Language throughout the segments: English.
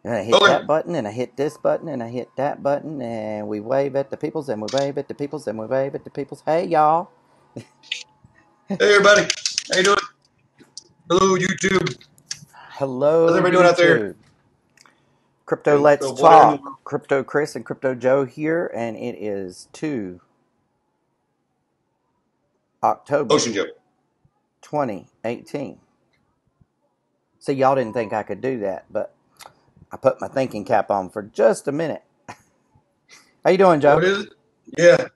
And I hit Okay. that button, and I hit this button, and I hit that button, and we wave at the peoples, and we wave at the peoples, and we wave at the peoples. Hey, y'all. Hey, everybody. How you doing? Hello, YouTube. Hello, How's everybody doing out there? YouTube. Crypto Hey, Let's so what in the Talk. world? Crypto Chris and Crypto Joe here, and it is 2 October Ocean Joe. 2018. So y'all didn't think I could do that, but I put my thinking cap on for just a minute. How you doing, Joe? What is it? Yeah,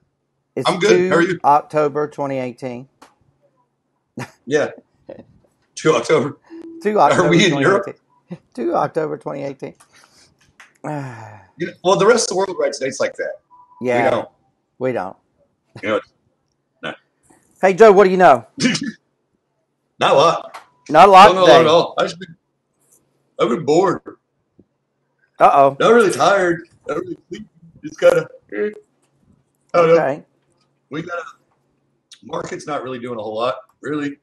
It's I'm good. How are you? October 2018. Yeah, 2 October. 2 October Are we in Europe? 2 October 2018. Well, the rest of the world writes dates like that. Yeah, we don't. we don't. No. Hey, Joe, what do you know? Not a lot. Not a lot Don't know a today. lot at all. I've been bored. Uh-oh. Not really tired. Not really sleepy. Just kind of, I don't know. Okay. We got market's not really doing a whole lot. Really,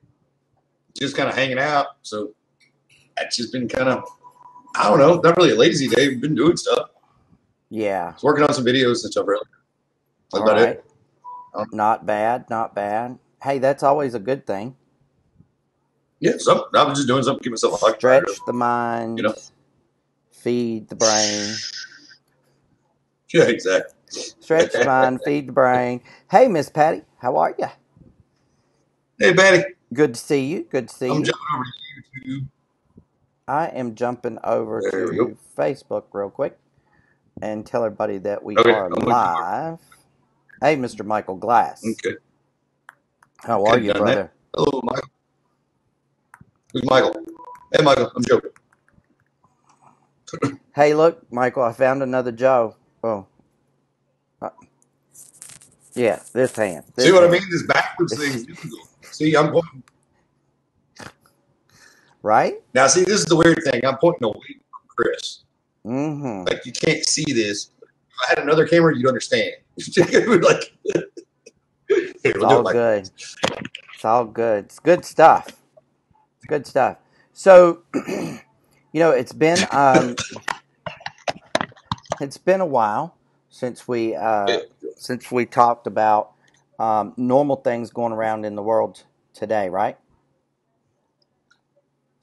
just kind of hanging out. So that's just been kind of, I don't know, not really a lazy day. We've been doing stuff. Yeah. Just working on some videos and stuff earlier. That's All about right. it. Not bad. Not bad. Hey, that's always a good thing. Yeah, so I was just doing something to keep myself occupied. Stretch the mind. You know? Feed the brain. Yeah, exactly. Stretch the mind. Feed the brain. Hey, Miss Patty. How are you? Hey, Patty. Good to see you. Good to see I'm you. jumping over to YouTube. I am jumping over There we to go. Facebook real quick and tell everybody that we Okay, are I'm with you. live. Hey, Mr. Michael Glass. Okay. How are you, done that. brother? Hello, Michael. Who's Michael? Hey, Michael. I'm Joe. Hey, look, Michael, I found another Joe. Oh. Yeah, this hand. See what I mean? This backwards thing is difficult. See, I'm pointing. Right? Now, see, this is the weird thing. I'm pointing away from Chris. Mm-hmm. Like, you can't see this. If I had another camera, you'd understand. Like, here, It's all good. It's all good. It's good stuff. It's good stuff. So, it's been a while since we talked about normal things going around in the world today, right?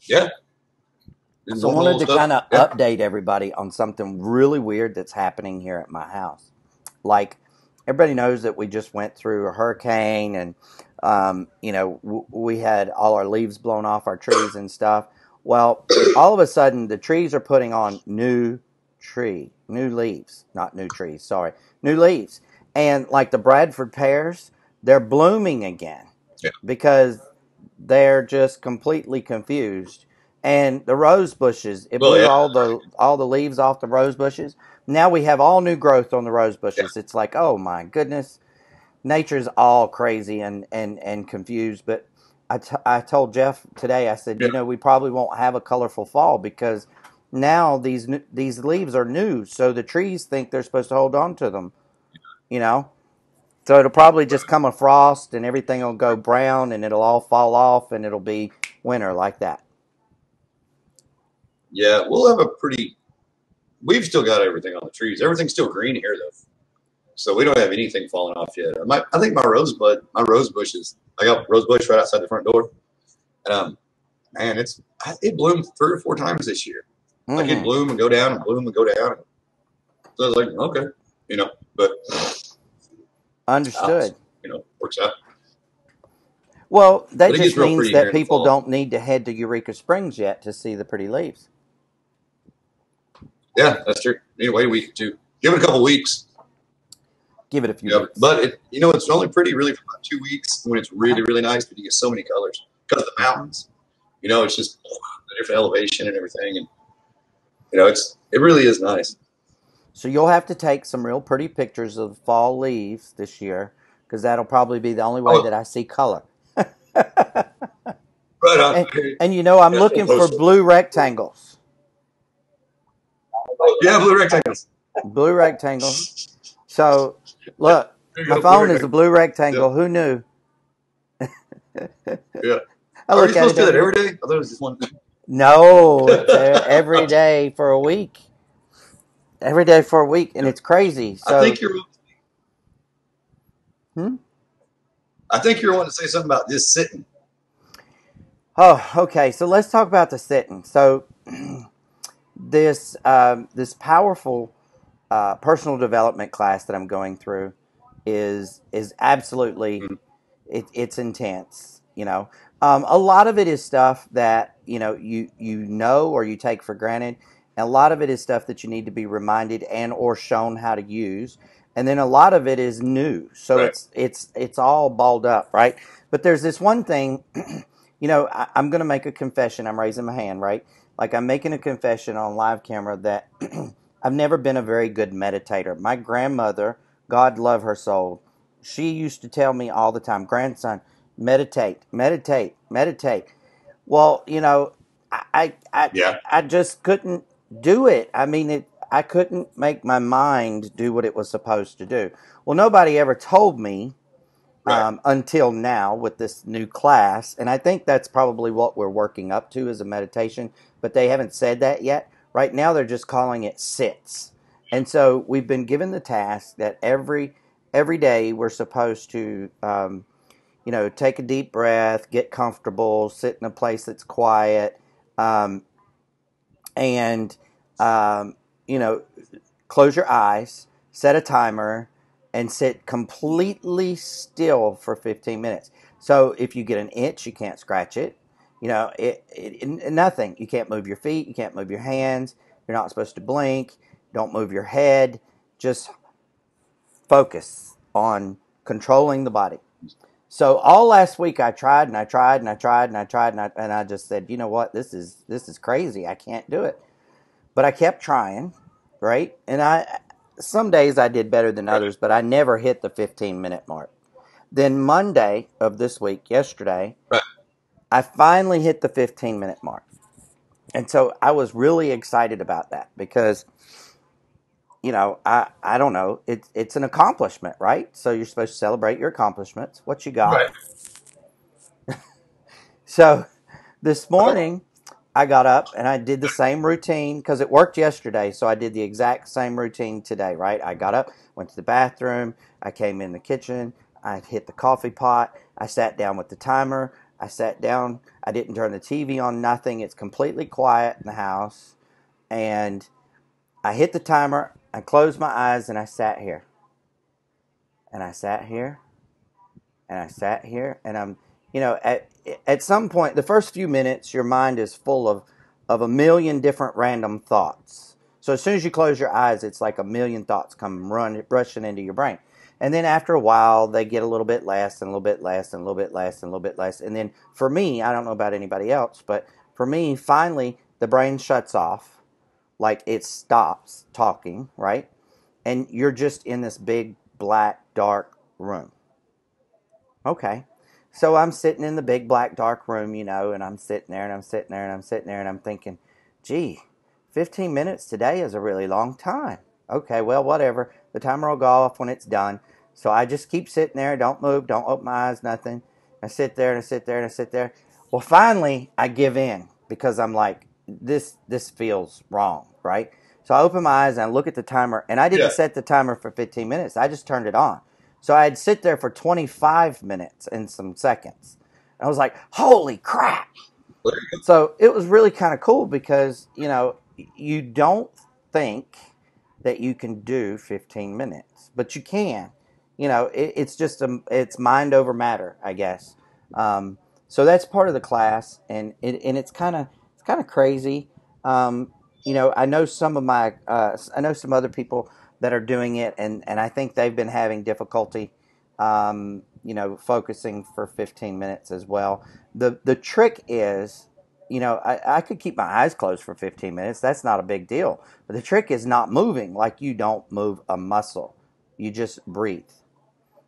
Yeah. So I wanted to kind of update everybody on something really weird that's happening here at my house. Like, everybody knows that we just went through a hurricane and, we had all our leaves blown off our trees and stuff. Well, all of a sudden, the trees are putting on new leaves. Not new trees, sorry. New leaves. And like the Bradford pears, they're blooming again because they're just completely confused. And the rose bushes, it blew all the leaves off the rose bushes. Now we have all new growth on the rose bushes. Yeah. It's like, oh my goodness, nature's all crazy and confused. But I told Jeff today, I said, we probably won't have a colorful fall because now these leaves are new, so the trees think they're supposed to hold on to them, So it'll probably just come a frost and everything will go brown and it'll all fall off and it'll be winter like that. Yeah, we'll have we've still got everything on the trees. Everything's still green here, though. So we don't have anything falling off yet. I think my rose bushes, I got rose bush right outside the front door. And, man, it bloomed 3 or 4 times this year. Mm-hmm. Like, it'd bloom and go down and bloom and go down. So I was like, okay, but. Understood. Works out. Well, that just means that people don't need to head to Eureka Springs yet to see the pretty leaves. Yeah, that's true. You wait a week or two. Give it a couple weeks. Give it a few weeks. But, it's only pretty really for about 2 weeks when it's really, really nice, but you get so many colors because of the mountains. It's just the different elevation and everything. And, it really is nice. So you'll have to take some real pretty pictures of fall leaves this year because that'll probably be the only way that I see color. Right on. And I'm looking for blue rectangles. Yeah, blue rectangles. Blue rectangles. So, look, my phone is a blue rectangle. Yeah. Who knew? Yeah. Are you supposed to do that every day? I thought it was just one day. No, it's every day for a week. every day for a week, and it's crazy. I So, think you're. hmm? I think you're wanting to say something about just sitting. Oh, okay. So let's talk about the sitting. So this powerful personal development class that I'm going through is absolutely it's intense. A lot of it is stuff that you know or you take for granted, and a lot of it is stuff that you need to be reminded and or shown how to use, and then a lot of it is new. So Right. it's all balled up, right? But there's this one thing. I'm going to make a confession. I'm raising my hand, right? Like I'm making a confession on live camera that I've never been a very good meditator. My grandmother, God love her soul, she used to tell me all the time, grandson, meditate, meditate, meditate. Well, I I Yeah. I just couldn't do it. I mean, I couldn't make my mind do what it was supposed to do. Well, nobody ever told me Right. until now with this new class. And I think that's probably what we're working up to as a meditation, but they haven't said that yet. Right now, they're just calling it sits. And so we've been given the task that every day we're supposed to, take a deep breath, get comfortable, sit in a place that's quiet, um, and, um, you know, close your eyes, set a timer, and sit completely still for 15 minutes. So if you get an itch, you can't scratch it. Nothing. You can't move your feet. You can't move your hands. You're not supposed to blink. Don't move your head. Just focus on controlling the body. So all last week I tried and I tried and I tried and I tried and I just said, you know what, this is crazy. I can't do it. But I kept trying, right? And some days I did better than Right. others, but I never hit the 15-minute mark. Then Monday of this week, yesterday, Right. I finally hit the 15-minute mark. And so I was really excited about that because I don't know, it's an accomplishment, right? So you're supposed to celebrate your accomplishments, what you got. Right. So this morning I got up and I did the same routine because it worked yesterday. So I did the exact same routine today, right? I got up, went to the bathroom, I came in the kitchen, I hit the coffee pot, I sat down with the timer, I sat down, I didn't turn the TV on, nothing. It's completely quiet in the house. And I hit the timer, I closed my eyes, and I sat here. And I sat here, and I sat here, and at some point, the first few minutes, your mind is full of a million different random thoughts. So as soon as you close your eyes, it's like a million thoughts come rushing into your brain. And then after a while, they get a little bit less and a little bit less and a little bit less and a little bit less. And then for me, I don't know about anybody else, but for me, finally, the brain shuts off, like it stops talking, right? And you're just in this big, black, dark room. Okay. So I'm sitting in the big black dark room, and I'm sitting there and I'm sitting there and I'm sitting there and I'm thinking, gee, 15 minutes today is a really long time. Okay, well, whatever. The timer will go off when it's done. So I just keep sitting there, don't move, don't open my eyes, nothing. I sit there and I sit there and I sit there. Well, finally, I give in because I'm like, this feels wrong, right? So I open my eyes and I look at the timer, and I didn't Yeah. set the timer for 15 minutes. I just turned it on. So I'd sit there for 25 minutes and some seconds. I was like, holy crap. There you So it was really kind of cool because, you don't think that you can do 15 minutes, but you can. It's just it's mind over matter, I guess. So that's part of the class, and it's kind of crazy. I know I know some other people that are doing it, and I think they've been having difficulty, focusing for 15 minutes as well. The trick is, I could keep my eyes closed for 15 minutes. That's not a big deal. But the trick is not moving, like you don't move a muscle. You just breathe.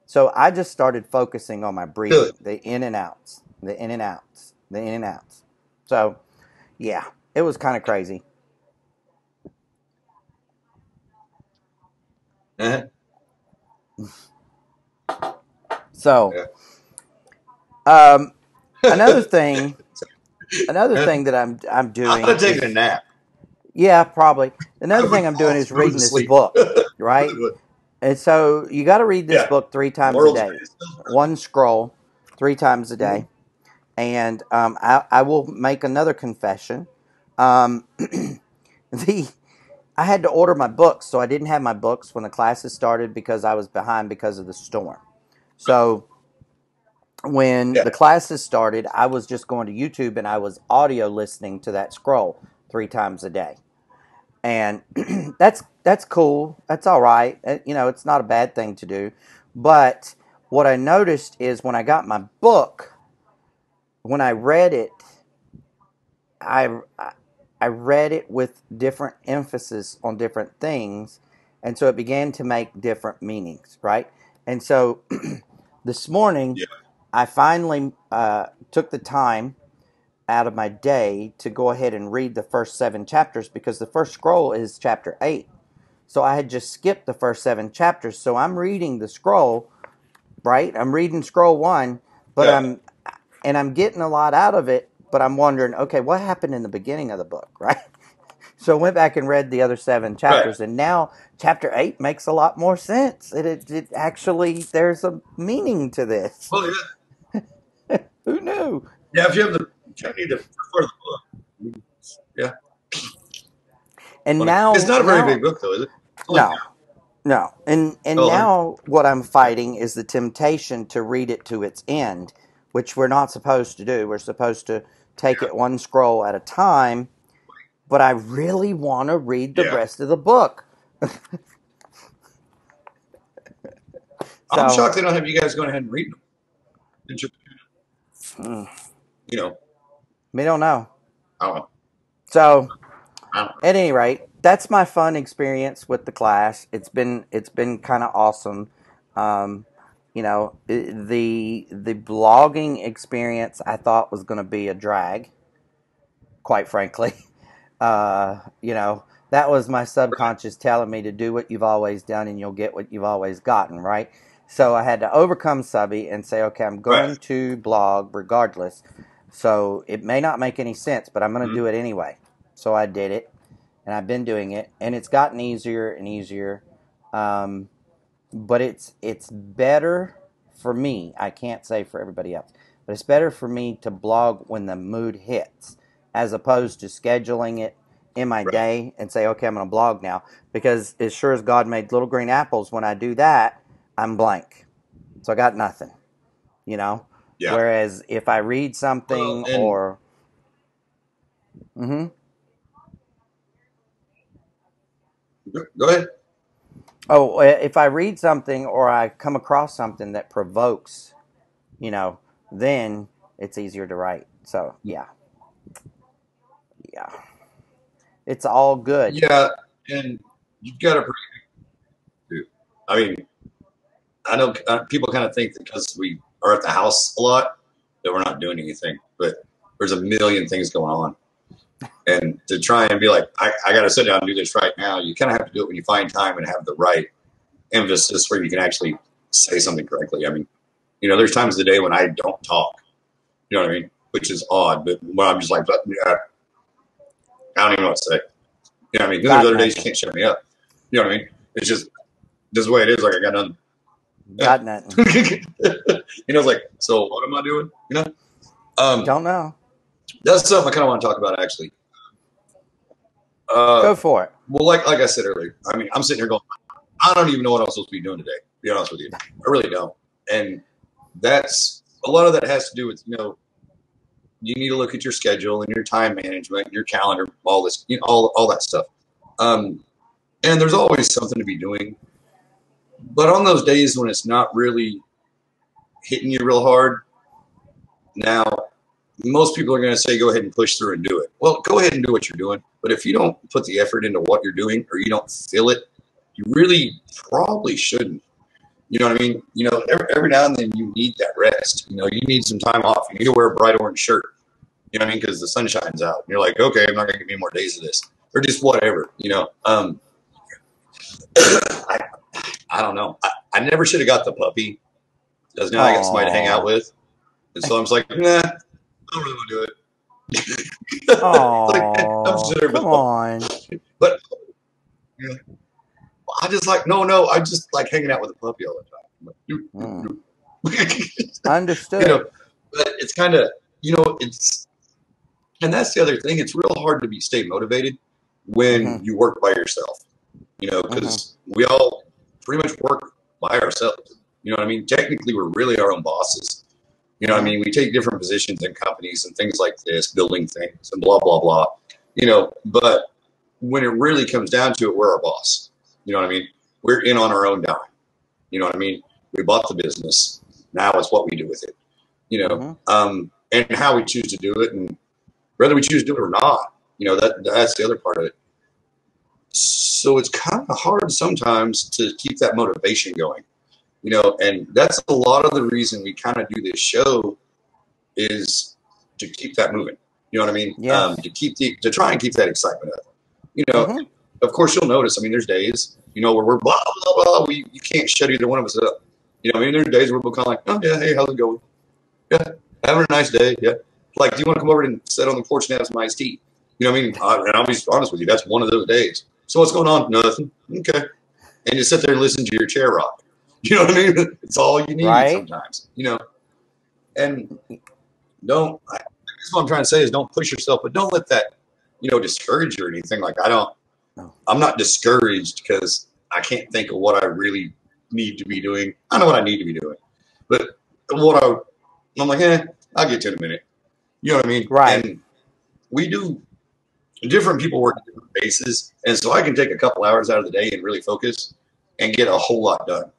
So I just started focusing on my go. breathing, the in and outs, the in and outs, the in and outs. So, yeah, it was kind of crazy. Uh-huh. So, Yeah. um, another thing, another thing that I'm I'd have doing taken a is, nap. yeah, probably. another would thing I'm doing is go to reading this sleep. book, right? And so you got to read this Yeah, book 3 times a world's day, greatest salesman. one scroll 3 times a Mhm. day. And I will make another confession. Um, the I had to order my books, so I didn't have my books when the classes started because I was behind because of the storm. So when Yeah, the classes started, I was just going to YouTube and I was audio listening to that scroll 3 times a day. And that's cool. That's all right. You know, it's not a bad thing to do. But what I noticed is when I got my book, when I read it, I I read it with different emphasis on different things, and so it began to make different meanings, right? And so this morning, yeah, I finally took the time out of my day to go ahead and read the first 7 chapters because the first scroll is chapter 8. So I had just skipped the first 7 chapters. So I'm reading the scroll, right? I'm reading scroll 1, but yeah. I'm getting a lot out of it, but I'm wondering, okay, what happened in the beginning of the book, right? So I went back and read the other 7 chapters, Right. and now chapter 8 makes a lot more sense. It actually, there's a meaning to this. Well, yeah, Who knew? yeah. If you have the, if you need to refer the book. Yeah, And funny. It's not a very big book though, is it? It's only, no, no. And oh, now what I'm yeah, fighting is the temptation to read it to its end, which we're not supposed to do. We're supposed to take yeah, it one scroll at a time, but I really want to read the yeah. rest of the book. I'm So, shocked they don't have you guys going ahead and read them. Did you, mm, you know, we don't know. I don't know. So, I don't know. at any rate, that's my fun experience with the class. It's been kind of awesome. Um, the blogging experience I thought was going to be a drag, quite frankly. That was my subconscious telling me to do what you've always done and you'll get what you've always gotten, right? So I had to overcome subby and say, okay, I'm Right. going to blog regardless. So it may not make any sense, but I'm going to Mm-hmm. do it anyway. So I did it, and I've been doing it, and it's gotten easier and easier. Um, but it's better for me. I can't say for everybody else, but it's better for me to blog when the mood hits, as opposed to scheduling it in my Right. day and say, okay, I'm going to blog now. Because as sure as God made little green apples, when I do that, I'm blank, so I got nothing. You know. Yeah. Whereas if I read Well, something and or mm-hmm. go ahead. Oh, if I read something or I come across something that provokes, you know, then it's easier to write. So yeah, yeah, it's all good. Yeah, and you've got a pretty good. I mean, I know people kind of think that because we are at the house a lot that we're not doing anything, but there's a million things going on. And to try and be like, I got to sit down and do this right now, you kind of have to do it when you find time and have the right emphasis where you can actually say something correctly. I mean, there's times of the day when I don't talk, you know what I mean? Which is odd, but when I'm just like, yeah, I don't even know what to say. You know what I mean? Then there's Got other days you nothing. can't shut me up. You know what I mean? It's just the way it is. Like I got nothing. Yeah. Got nothing. It's like, so what am I doing? Um, Don't know. that's stuff I kind of want to talk about actually. Go for it. Well, like I said earlier, I mean, I'm sitting here going, I don't even know what I'm supposed to be doing today. To be honest with you, I really don't. And that's a lot of that has to do with you need to look at your schedule and your time management, and your calendar, all this, all that stuff. Um, and there's always something to be doing. But on those days when it's not really hitting you real hard, now most people are going to say go ahead and push through and do it. Well, go ahead and do what you're doing. But if you don't put the effort into what you're doing or you don't feel it, you really probably shouldn't. You know what I mean? Every now and then you need that rest. You need some time off. You need to wear a bright orange shirt. You know what I mean? Because the sun shines out. And you're like, okay, I'm not going to give me more days of this. Or just whatever, I, I don't know. I never should have got the puppy because now I got somebody to hang out Aww. with. And so I'm just like, nah, I don't really want to do it. It's like, I'm Aww. sitting there, Come on. but Yeah. I just like, no, I just like hanging out with a puppy all the time. Mm. You know, Understood. but it's kind of, it's, and that's the other thing. It's real hard to stay motivated when Mm-hmm. you work by yourself, Mm-hmm. because we all pretty much work by ourselves. You know what I mean? Technically, we're really our own bosses. You know what I Mm-hmm. mean? We take different positions in companies and things like this, building things and blah, blah, blah. But when it really comes down to it, we're our boss. You know what I mean? We're in on our own dime. You know what I mean? We bought the business. Now it's what we do with it. Mm-hmm. And how we choose to do it, and whether we choose to do it or not. That's the other part of it. So it's kind of hard sometimes to keep that motivation going. And that's a lot of the reason we kind of do this show is to keep that moving. You know what I mean? Yes. To try and keep that excitement up. Mm-hmm. Of course you'll notice. I mean, there's days, where we're blah blah blah. You can't shut either one of us up. I mean, there's days where we're kind of like, oh yeah, hey, how's it going? Yeah, having a nice day. Yeah, like, do you want to come over and sit on the porch and have some iced tea? You know what I mean? And I'll be honest with you, that's one of those days. So what's going on? Nothing. Okay. And you sit there and listen to your chair rock. You know what I mean? It's all you need Right. sometimes. And don't. I guess what I'm trying to say is don't push yourself, but don't let that discourage you or anything. Like, No. I'm not discouraged because I can't think of what I really need to be doing. I know what I need to be doing, but I'm like, I'll get to it in a minute. You know what I mean? Right. And we do different people work at different bases, and so I can take a couple hours out of the day and really focus and get a whole lot done.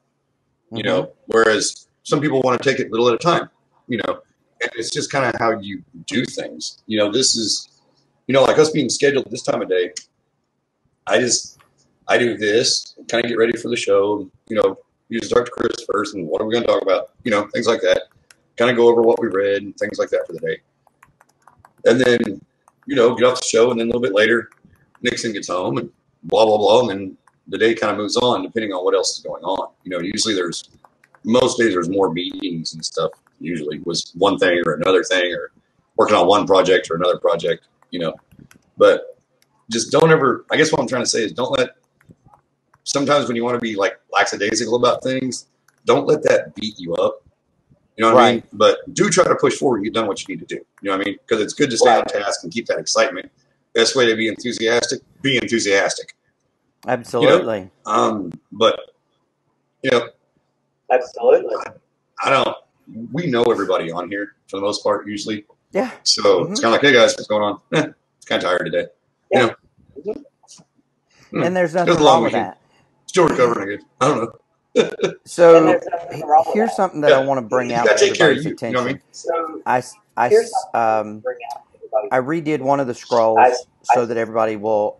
Mm-hmm. Whereas some people want to take it little at a time. And it's just kind of how you do things. This is like us being scheduled this time of day. I do this, kind of get ready for the show. You just talk to Chris first, and what are we going to talk about? Things like that. Kind of go over what we read and things like that for the day. And then, get off the show, and then a little bit later, Nixon gets home, and blah, blah, blah. And then the day kind of moves on depending on what else is going on. Usually most days there's more meetings and stuff, usually was one thing or another thing, or working on one project or another project, But just don't ever, I guess what I'm trying to say is don't let, sometimes when you want to be like lackadaisical about things, don't let that beat you up. You know what I mean? Right. But do try to push forward and get done what you need to do. You know what I mean? Because it's good to stay on task and keep that excitement. Best way to be enthusiastic, be enthusiastic. Absolutely. But Absolutely. I don't. We know everybody on here for the most part, usually. Yeah. So it's kind of like, hey guys, what's going on? It's kind of tired today. Yeah. And there's It was nothing a long wrong with weekend. that. Still recovering, I guess. I don't know. So here's something that I want to bring You out gotta to take care of everybody's you. You know what I attention. mean? So I redid one of the scrolls so that everybody will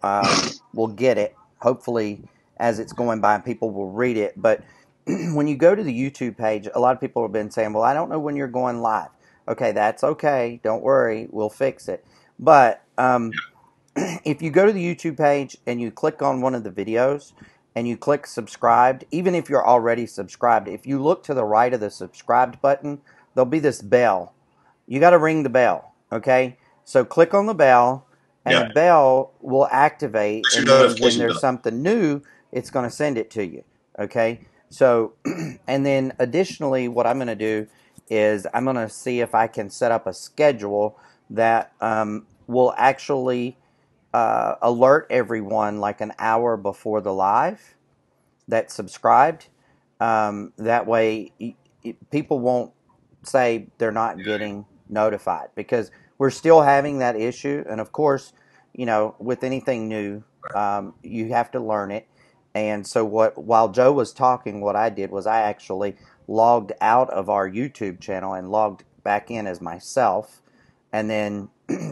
get it. Hopefully, as it's going by, people will read it. But when you go to the YouTube page, a lot of people have been saying, "Well, I don't know when you're going live." Okay, that's okay. Don't worry, we'll fix it. But if you go to the YouTube page and you click on one of the videos and you click subscribed, even if you're already subscribed, if you look to the right of the subscribed button, there'll be this bell. You got to ring the bell, okay? So click on the bell, and Yeah. the bell will activate, Push your and then when notification there's bell. something new, it's going to send it to you, okay? So, and then additionally, what I'm going to do is I'm going to see if I can set up a schedule that will actually alert everyone like an hour before the live that's subscribed. That way, people won't say they're not getting notified, because we're still having that issue. And of course, with anything new, you have to learn it. And so, while Joe was talking, what I did was I actually logged out of our YouTube channel and logged back in as myself, and then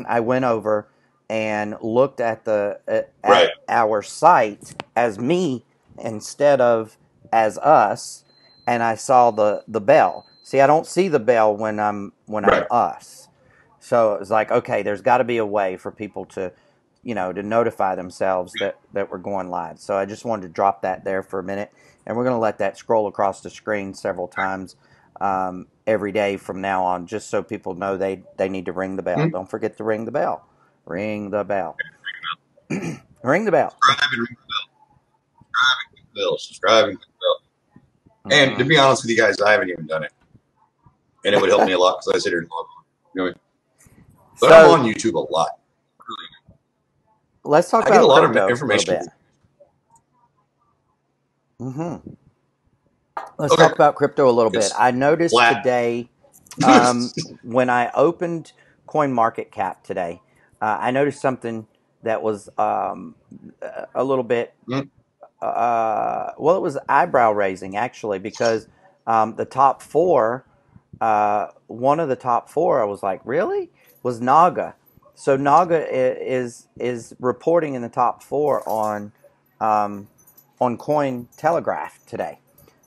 I went over and looked at Right. our site as me instead of as us, and I saw the bell. See, I don't see the bell when I'm Right. us. So it was like, okay, there's got to be a way for people to, to notify themselves that we're going live. So I just wanted to drop that there for a minute, and we're going to let that scroll across the screen several times every day from now on, just so people know they need to ring the bell. Mm-hmm. Don't forget to ring the bell. Ring the bell. Ring the bell. Subscribe and ring the bell. bell. Subscribe and click the bell. And to be honest with you guys, I haven't even done it, and it would help me a lot because I sit here and log on. You know, but I'm on YouTube a lot. Let's talk about get a lot crypto of information. A little bit. Let's talk about crypto a little bit. I noticed today when I opened CoinMarketCap today, I noticed something that was a little bit, well, it was eyebrow raising actually, because the top four, one of the top four, I was like, really? Was Naga. So Naga is reporting in the top four on Cointelegraph today.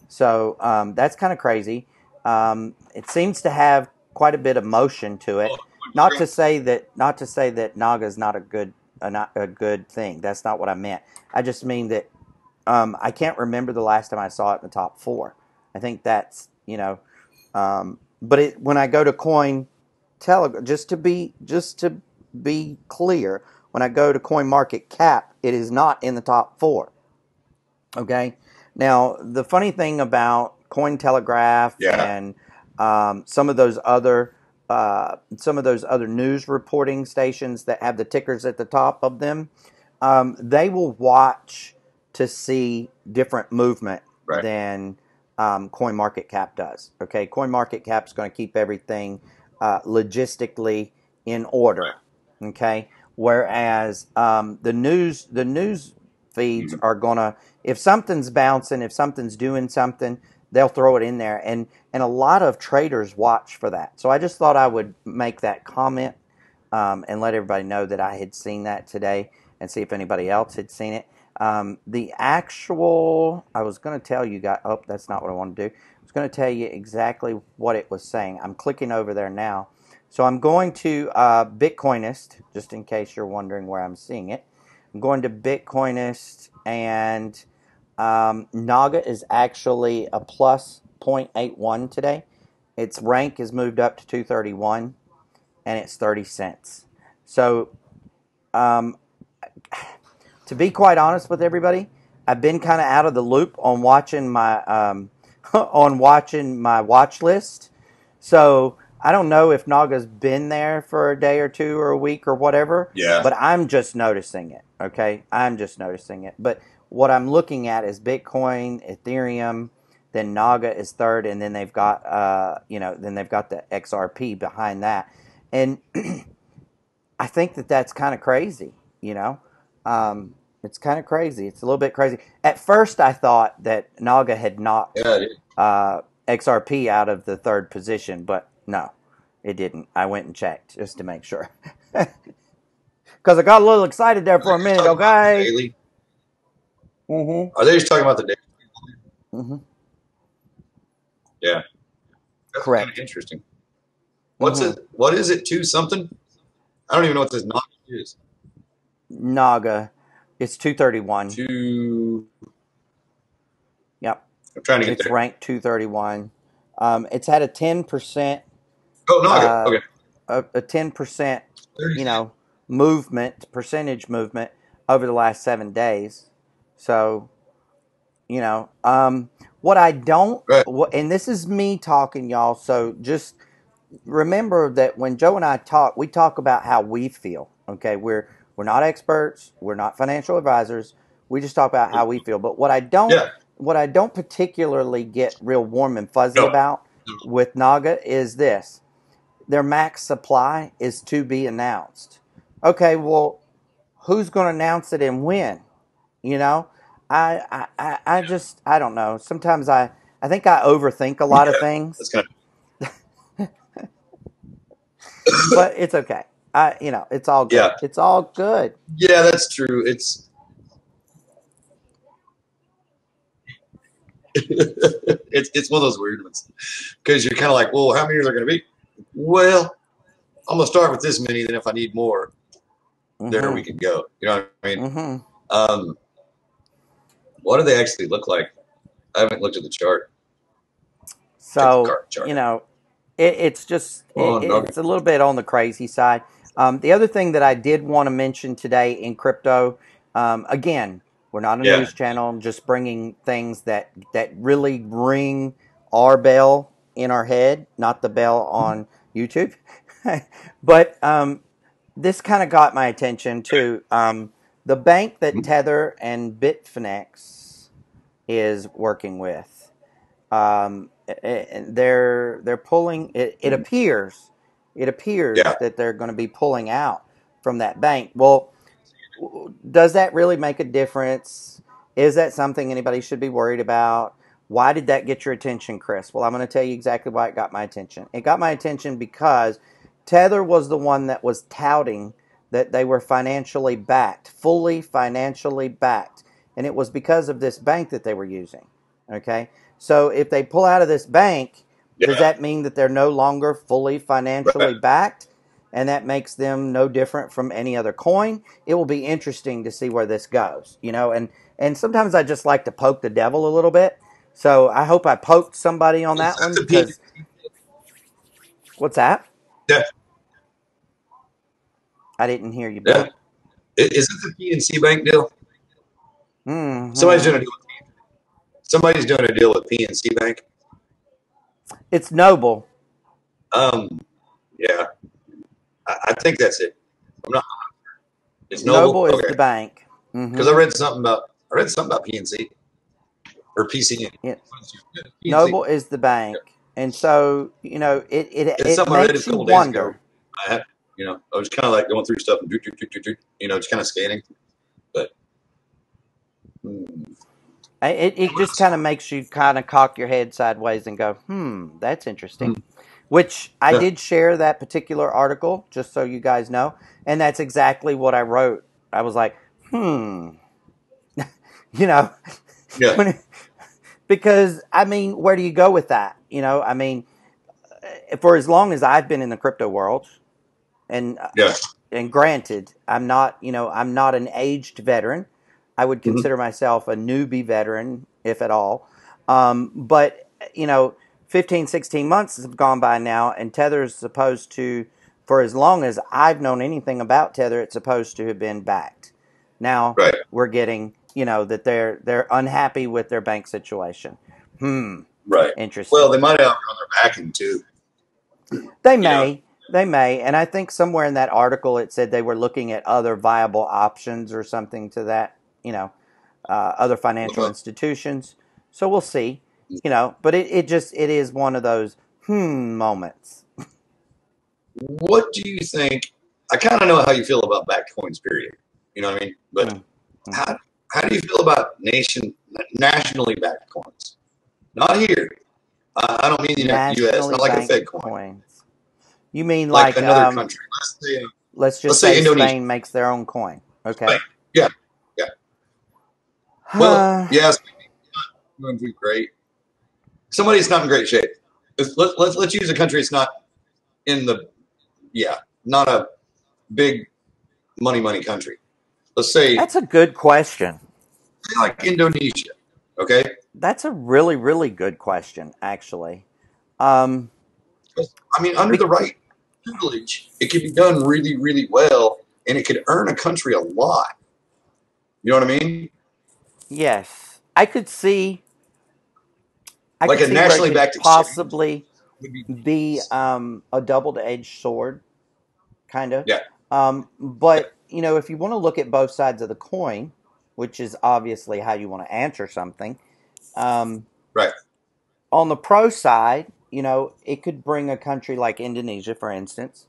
So that's kind of crazy. It seems to have quite a bit of motion to it. Not to say that Naga is not a good thing. That's not what I meant. I just mean that I can't remember the last time I saw it in the top four. I think that's but when I go to Cointelegraph, just to be clear, when I go to CoinMarketCap, it is not in the top four. Okay. Now, the funny thing about Cointelegraph and some of those other news reporting stations that have the tickers at the top of them, they will watch to see different movement than CoinMarketCap does. Okay, CoinMarketCap is going to keep everything logistically in order. Okay, whereas the news feeds are gonna, if something's bouncing, if something's doing something, they'll throw it in there, and a lot of traders watch for that. So I just thought I would make that comment and let everybody know that I had seen that today, and see if anybody else had seen it. The actual, I was going to tell you guys, oh, that's not what I want to do. I was going to tell you exactly what it was saying. I'm clicking over there now. So I'm going to Bitcoinist, just in case you're wondering where I'm seeing it. I'm going to Bitcoinist, and Naga is actually a plus 0.81 today. Its rank has moved up to 231, and it's 30 cents. So, to be quite honest with everybody, I've been kind of out of the loop on watching my watch list. So I don't know if Naga's been there for a day or two or a week or whatever. Yeah. But I'm just noticing it. Okay, I'm just noticing it. But what I'm looking at is Bitcoin, Ethereum, then Naga is third, and then they've got then they've got the XRP behind that, and I think that that's kind of crazy. It's kind of crazy. It's a little bit crazy. At first, I thought that Naga had knocked XRP out of the third position, but no, it didn't. I went and checked just to make sure. Because I got a little excited there for a minute, okay? Daily? Mm-hmm. Are they just talking about the daily? Mm-hmm. Yeah. That's correct. Kind of interesting. What's it? What is it? 2 something? I don't even know what this Naga is. Naga, it's 231. 2. Yep. I'm trying to get it's there. Ranked 231. It's had a 10%. Oh, Naga. Okay. A 10%, percentage movement over the last 7 days. So, what I don't, and this is me talking, y'all. So just remember that when Joe and I talk, we talk about how we feel. Okay, we're not experts, we're not financial advisors. We just talk about how we feel. But what I don't particularly get real warm and fuzzy about with Naga is this: their max supply is to be announced. Okay, well, who's going to announce it and when? I don't know. Sometimes I think I overthink a lot of things. That's kind of... But it's okay. It's all good. Yeah. It's all good. Yeah, that's true. It's it's one of those weird ones because you're kind of like, well, how many are there going to be? Well, I'm going to start with this many. Then if I need more, there we can go. You know what I mean? What do they actually look like? I haven't looked at the chart. So it's just it's a little bit on the crazy side. The other thing that I did want to mention today in crypto, again, We're not a Yeah. news channel, just bringing things that really ring our bell in our head, not the bell on YouTube. But this kind of got my attention too. The bank that Tether and Bitfinex is working with, they're pulling. It appears Yeah. that they're going to be pulling out from that bank. Well, does that really make a difference? Is that something anybody should be worried about? Why did that get your attention, Chris? Well, I'm going to tell you exactly why it got my attention. It got my attention because Tether was the one that was touting that they were financially backed, fully financially backed. And it was because of this bank that they were using. Okay? So if they pull out of this bank, does Yeah. that mean that they're no longer fully Right. financially backed? And that makes them no different from any other coin. It will be interesting to see where this goes, and sometimes I just like to poke the devil a little bit. So I hope I poked somebody on Is that that one the P? because what's that? Yeah. I didn't hear you, Yeah. Bill. Is it the PNC Bank deal? Somebody's Hmm. doing a deal. Somebody's doing a deal with PNC Bank. It's Noble. Um. Yeah. I think that's it. I'm not. It's Noble. Noble is the Okay. bank. Because I Hmm. read something about PNC or PCN. Yeah. PNC. Noble is the bank, and so It's it something I read a makes you couple days ago. wonder. I had, I was kind of like going through stuff and just kind of scanning. But It just kind of makes you kind of cock your head sideways and go, that's interesting. Which I yeah, did share that particular article, just so you guys know. And that's exactly what I wrote. I was like, you know, yeah, when, because I mean, where do you go with that? I mean, for as long as I've been in the crypto world, and yeah. and granted, I'm not an aged veteran. I would Mm-hmm. consider myself a newbie veteran, if at all. But 15, 16 months have gone by now, and Tether's supposed to, for as long as I've known anything about Tether, it's supposed to have been backed. Now Right, we're getting, that they're unhappy with their bank situation. right. Well, Interesting. they might have outgrown their backing too. They You know, may. They may. And I think somewhere in that article it said they were looking at other viable options or something to that, other financial well, institutions. So we'll see, but it is one of those moments. what do you think? I kind of know how you feel about backed coins, period. You know what I mean? But Hmm. Hmm. how how do you feel about nationally backed coins? Not here. I don't mean the U.S. Nationally Not like a banked Fed coin. coins. You mean Like like, another country. let's Let's just say say Indonesia. Spain makes their own coin. Spain. Okay. Yeah, yeah. Well, yes, doing great. Somebody's not in great shape. Let's use a country that's not in the not a big money country. Let's say That's a good question. like Indonesia. Okay, That's a really, really good question, actually. Um, I mean under the right tutelage, it could be done really well, and it could earn a country a lot. You know what I mean? yes, I Like could a see where it nationally could backed exchange possibly would be be nice. a double-edged sword, kind of. Yeah, yeah, But if you want to look at both sides of the coin, which is obviously how you want to answer something, um, right. on the pro side, it could bring a country like Indonesia, for instance,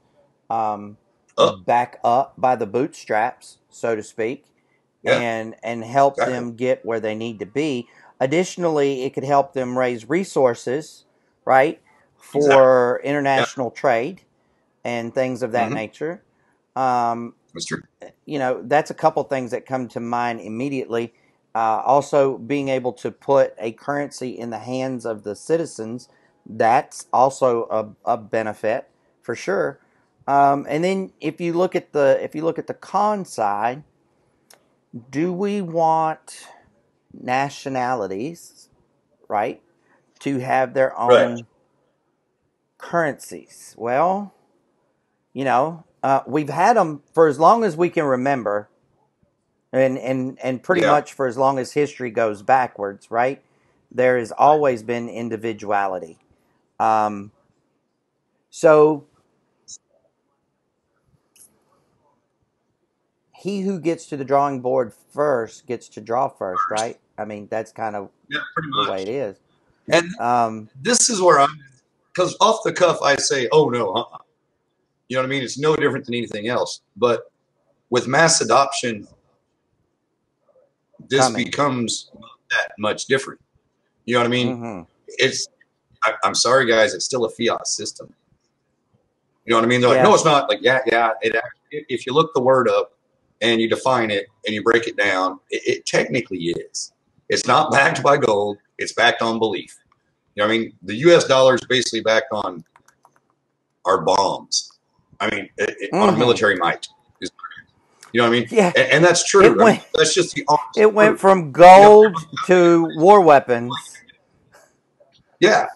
um, Oh, back up by the bootstraps, so to speak, yeah, and help exactly. them get where they need to be. Additionally, it could help them raise resources, right, Exactly. for Yeah, international trade and things of that mm-hmm. nature. Um, That's true. that's a couple things that come to mind immediately. Also, being able to put a currency in the hands of the citizens, that's also a benefit for sure. And then if you look at the con side, do we want nationalities, right, to have their Right. own currencies? Well, we've had them for as long as we can remember. and pretty Yeah. much for as long as history goes backwards, right? There has always been individuality. Um, so he who gets to the drawing board first gets to draw first, right? I mean, that's kind of Yeah, pretty the way much. it is. And Um, this is where because off the cuff, I say, oh, no, you know what I mean? It's no different than anything else. But with mass adoption, this coming. becomes that much different. You know what I mean? Mm-hmm. I'm sorry, guys, it's still a fiat system. You know what I mean? They're like, Yeah. no, it's not. Like, yeah. If you look the word up and you define it and you break it down, it technically is. It's not backed by gold. It's backed on belief. You know what I mean? The U.S. dollar is basically backed on our bombs. I mean, on military might. You know what I mean? Yeah. And that's true. It went. That's just the honest It went truth. from gold to war weapons. Yeah.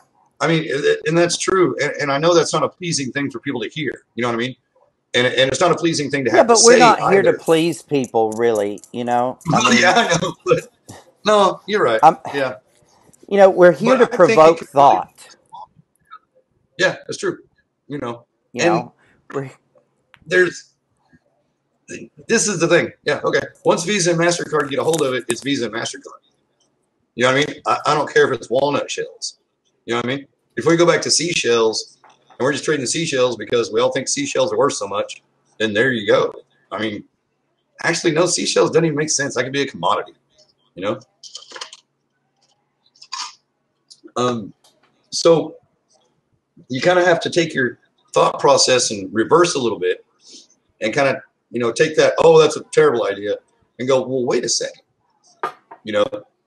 I mean, and that's true. And I know that's not a pleasing thing for people to hear. You know what I mean? And it's not a pleasing thing to Yeah, have to but we're say not here to either. please people, really. You know, I Well, yeah, mean, I know. But no, you're right. I'm. Yeah. You know, we're here But to I think it provoke could really, thought. yeah, that's true. You know, You and know, we're there's, this is the thing. Yeah. Okay. Once Visa and MasterCard get a hold of it, it's Visa and MasterCard. You know what I mean? I don't care if it's walnut shells. You know what I mean? If we go back to seashells and we're just trading seashells because we all think seashells are worth so much, then there you go. I mean, actually, no, seashells doesn't even make sense. That could be a commodity, you know? So you kind of have to take your thought process and reverse a little bit and kind of, take that, oh, that's a terrible idea, and go, well, wait a second.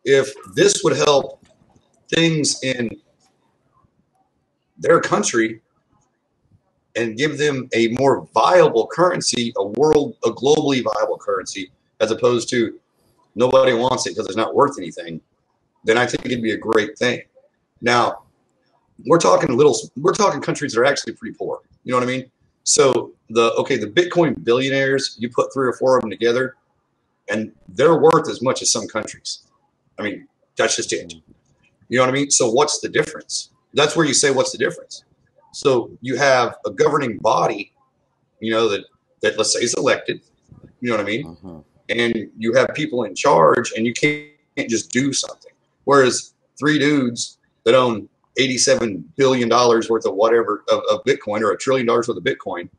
If this would help things in their country and give them a more viable currency, a globally viable currency, as opposed to nobody wants it because it's not worth anything, then I think it'd be a great thing. Now, we're talking countries that are actually pretty poor. You know what I mean? So the Bitcoin billionaires, you put 3 or 4 of them together, and they're worth as much as some countries. I mean, that's just it. You know what I mean? So what's the difference? That's where you say, what's the difference? So you have a governing body, that let's say is elected. You know what I mean? mm-hmm. And you have people in charge, and you can't just do something. Whereas 3 dudes that own $87 billion worth of whatever of Bitcoin, or $1 trillion worth of Bitcoin,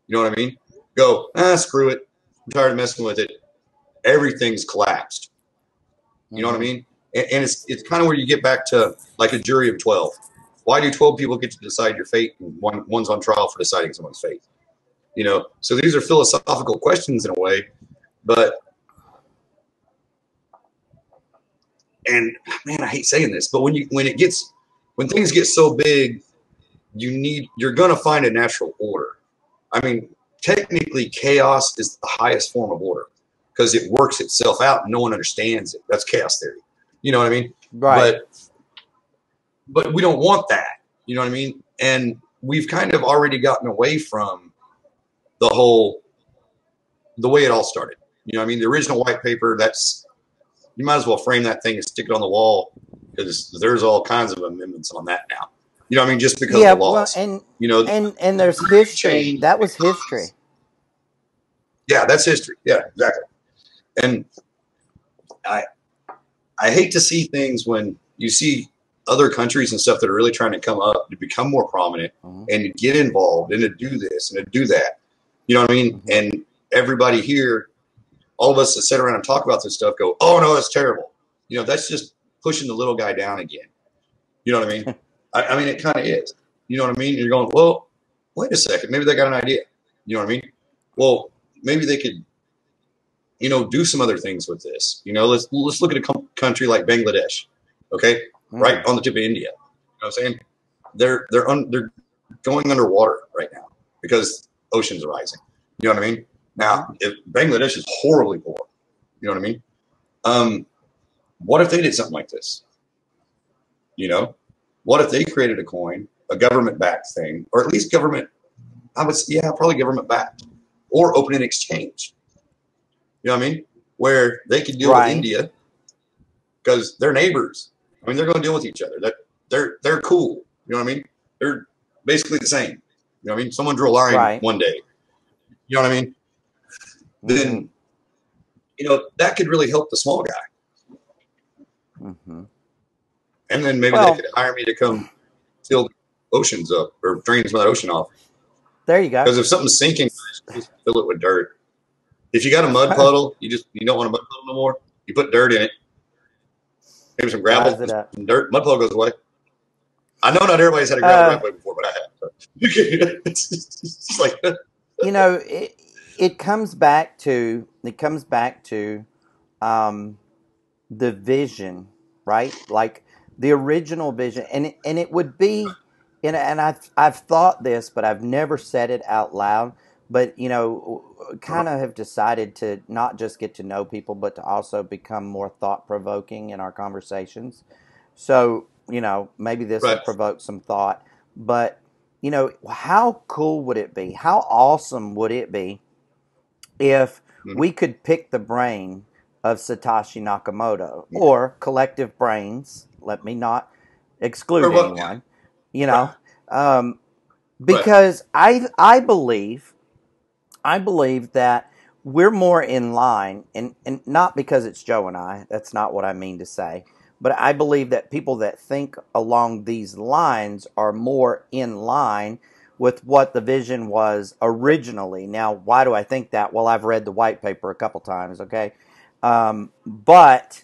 you know what I mean? Go, screw it. I'm tired of messing with it. Everything's collapsed. You know what I mean? And it's kind of where you get back to like a jury of 12. Why do 12 people get to decide your fate, and one's on trial for deciding someone's fate? So these are philosophical questions in a way, but, and man, I hate saying this, but when things get so big, you're going to find a natural order. I mean, technically chaos is the highest form of order because it works itself out and no one understands it. That's chaos theory. You know what I mean? Right. But we don't want that. You know what I mean? And we've kind of already gotten away from the way it all started. You know what I mean? The original white paper, you might as well frame that thing and stick it on the wall, because there's all kinds of amendments on that now. You know what I mean? Just because of the laws. Well, and there's history. That was history. Yeah, that's history. Yeah, exactly. And I hate to see things when you see other countries and stuff that are really trying to come up to become more prominent and to get involved and to do this and to do that. You know what I mean? And everybody here, all of us that sit around and talk about this stuff go, oh, no, it's terrible. That's just pushing the little guy down again. You know what I mean? I mean, it kind of is. You know what I mean? You're going, well, wait a second. Maybe they got an idea. You know what I mean? Well, maybe they could, do some other things with this. Let's look at a country like Bangladesh, okay? Right on the tip of India. You know what I'm saying? They're going underwater right now because oceans are rising. You know what I mean? Now, if Bangladesh is horribly poor, you know what I mean? What if they did something like this? What if they created a coin, a government-backed thing, or at least probably government-backed, or open an exchange? You know what I mean? where they can deal with India because they're neighbors. I mean, they're going to deal with each other. They're cool. You know what I mean? They're basically the same. You know what I mean? Someone drew a line one day. You know what I mean? Then, that could really help the small guy. Mm-hmm. And then maybe they could hire me to come fill the oceans up or drain some of that ocean off. There you go. Because if something's sinking, just fill it with dirt. If you got a mud puddle, you don't want a mud puddle no more. You put dirt in it. Maybe some gravel, some dirt. Mud puddle goes away. I know not everybody's had a gravel driveway before, but I have. So. It's like it comes back to the vision, right? Like the original vision, and it would be, and I've thought this, but I've never said it out loud. But kind of have decided to not just get to know people, but to also become more thought provoking in our conversations. So maybe this will provoke some thought. But how cool would it be? How awesome would it be if we could pick the brain of Satoshi Nakamoto or collective brains? Let me not exclude anyone, because I believe that we're more in line, and not because it's Joe and I. That's not what I mean to say. But I believe that people that think along these lines are more in line with what the vision was originally. Now, why do I think that? Well, I've read the white paper a couple times, okay? But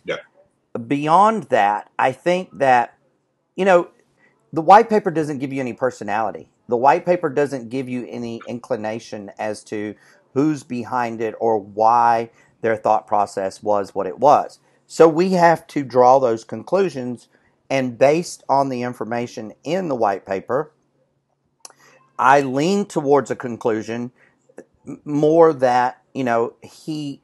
beyond that, I think that, the white paper doesn't give you any personality. The white paper doesn't give you any inclination as to who's behind it or why their thought process was what it was. So we have to draw those conclusions, and based on the information in the white paper, I lean towards a conclusion more that, he,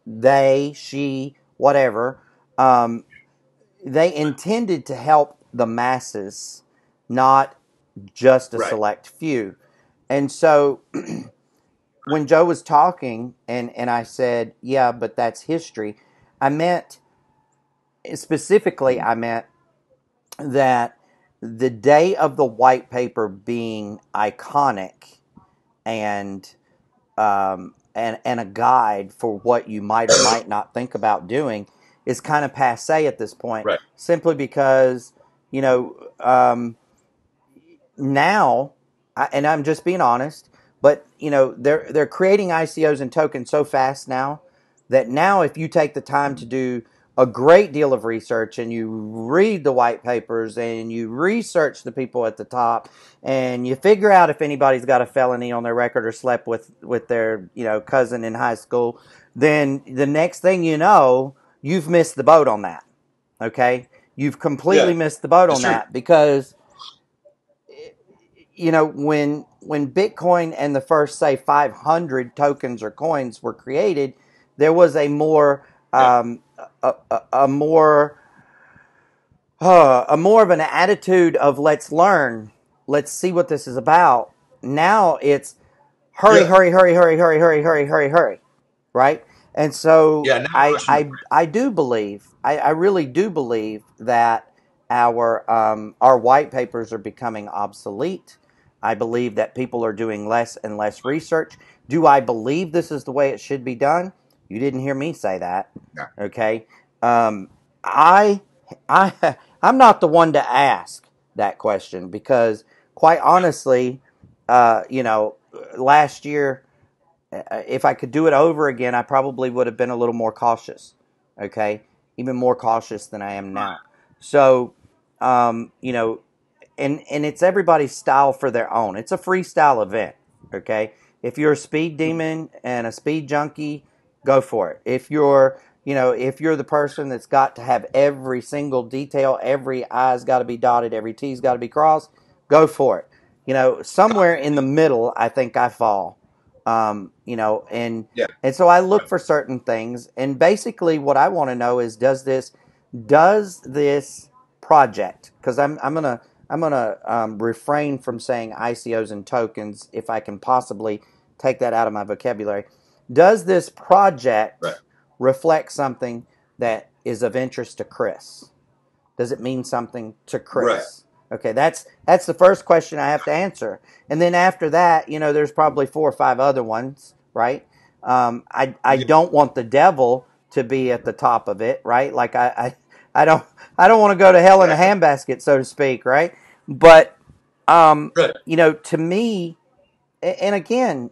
they, she, whatever, they intended to help the masses, not just a select few. And so when Joe was talking and I said, yeah, but that's history, I meant that the day of the white paper being iconic and a guide for what you might or might not think about doing is kind of passé at this point, simply because now, and I'm just being honest, but they're creating ICOs and tokens so fast now that now if you take the time to do a great deal of research and you read the white papers and you research the people at the top and you figure out if anybody's got a felony on their record or slept with their cousin in high school, then the next thing you know, you've missed the boat on that. Okay? You've completely missed the boat on that because when Bitcoin and the first, say, 500 tokens or coins were created, there was a more more of an attitude of let's learn, let's see what this is about. Now it's hurry, right? And so I do believe, I really do believe that our white papers are becoming obsolete. I believe that people are doing less and less research. Do I believe this is the way it should be done? You didn't hear me say that. No. Okay. I'm not the one to ask that question because, quite honestly, last year, if I could do it over again, I probably would have been a little more cautious. Okay, even more cautious than I am now. So, and it's everybody's style for their own. It's a freestyle event. Okay, if you're a speed demon and a speed junkie, go for it. If you're the person that's got to have every single detail, every I's got to be dotted, every T's got to be crossed, go for it. Somewhere in the middle, I think I fall. And so I look for certain things, and basically what I want to know is does this project, because I'm gonna refrain from saying ICOs and tokens if I can possibly take that out of my vocabulary. Does this project reflect something that is of interest to Chris? Does it mean something to Chris? Right. Okay, that's the first question I have to answer. And then after that, there's probably 4 or 5 other ones, right? I don't want the devil to be at the top of it, right? Like I don't want to go to hell in a handbasket, so to speak, right? But Right. to me, and again,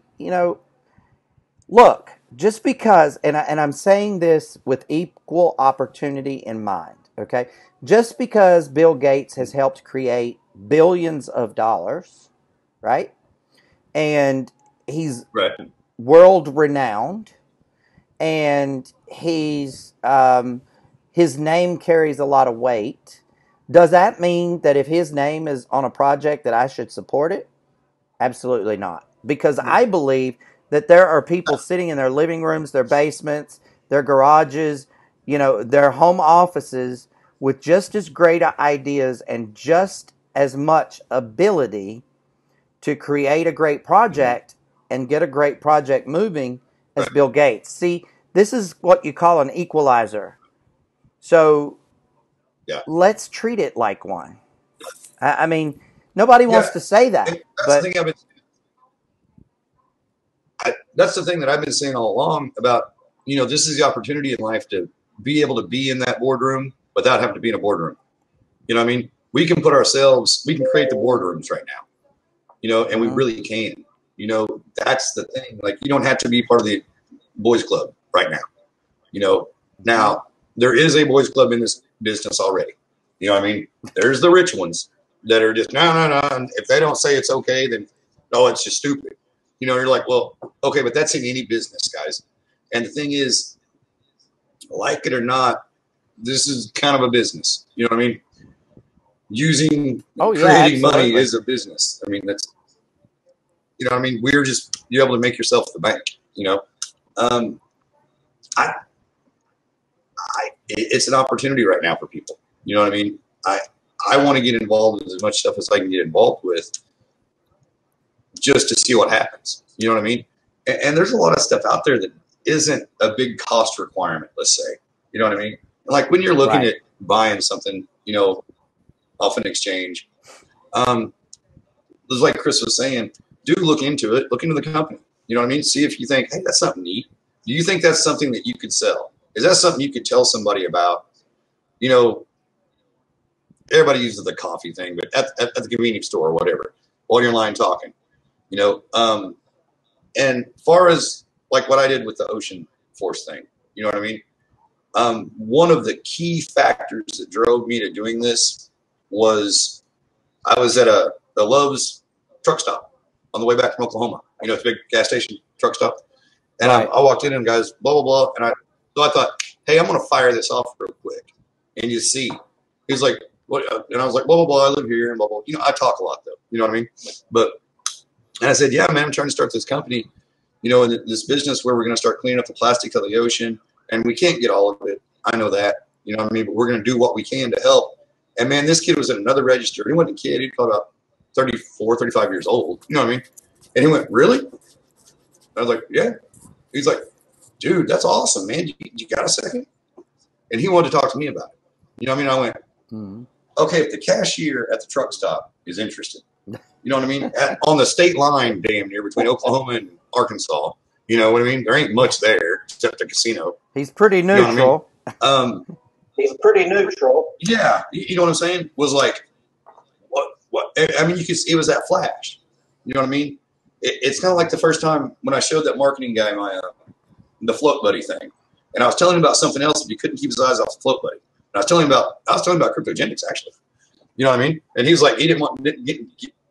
look, just because, and I'm saying this with equal opportunity in mind, okay? Just because Bill Gates has helped create billions of dollars, right? And he's Right. world renowned, and his name carries a lot of weight. Does that mean that if his name is on a project that I should support it? Absolutely not. Because I believe that there are people sitting in their living rooms, their basements, their garages, their home offices with just as great ideas and just as much ability to create a great project and get a great project moving as Bill Gates. See, this is what you call an equalizer. So let's treat it like one. I mean, nobody wants to say that. That's the thing that's the thing that I've been saying all along about, this is the opportunity in life to be able to be in that boardroom without having to be in a boardroom. You know what I mean? We can create the boardrooms right now, and we really can. That's the thing. Like, you don't have to be part of the boys club right now. Now there is a boys club in this business already. You know what I mean? There's the rich ones that are just, no. And if they don't say it's okay, then, no, it's just stupid. You're like, well, okay, but that's in any business, guys. And the thing is, like it or not, this is kind of a business. You know what I mean? Creating money is a business. I mean, that's, what I mean? You're able to make yourself the bank, it's an opportunity right now for people. You know what I mean? I want to get involved with as much stuff as I can get involved with, just to see what happens. You know what I mean? And there's a lot of stuff out there that isn't a big cost requirement, let's say. You know what I mean? Like when you're looking at buying something, off an exchange, just like Chris was saying, do look into it. Look into the company. You know what I mean? See if you think, hey, that's something neat. Do you think that's something that you could sell? Is that something you could tell somebody about? Everybody uses the coffee thing, but at the convenience store or whatever, while you're in line talking. And far as like what I did with the ocean force thing, you know what I mean? One of the key factors that drove me to doing this was I was at the Love's truck stop on the way back from Oklahoma. It's a big gas station truck stop. And I walked in and guys, blah, blah, blah. And so I thought, hey, I'm going to fire this off real quick. And you see, he's like, what? And I was like, blah, blah, blah, I live here and blah, blah. I talk a lot though. You know what I mean? And I said, yeah, man, I'm trying to start this company, in this business where we're going to start cleaning up the plastic of the ocean. And we can't get all of it. I know that, you know what I mean? But we're going to do what we can to help. And man, this kid was at another register. He wasn't a kid. He was probably about 34, 35 years old. You know what I mean? And he went, really? I was like, yeah. He's like, dude, that's awesome, man. You got a second? And he wanted to talk to me about it. You know what I mean? I went, okay, if the cashier at the truck stop is interested, you know what I mean? On the state line, damn near, between Oklahoma and Arkansas, you know what I mean? There ain't much there except the casino. He's pretty neutral. You know what I mean? He's pretty neutral. Yeah, you know what I'm saying? Was like, what? I mean, you could see it was that flash. You know what I mean? It's kind of like the first time when I showed that marketing guy my the float buddy thing, and I was telling him about something else, but he couldn't keep his eyes off the float buddy. And I was telling him about cryptogenics actually. You know what I mean? And he was like, he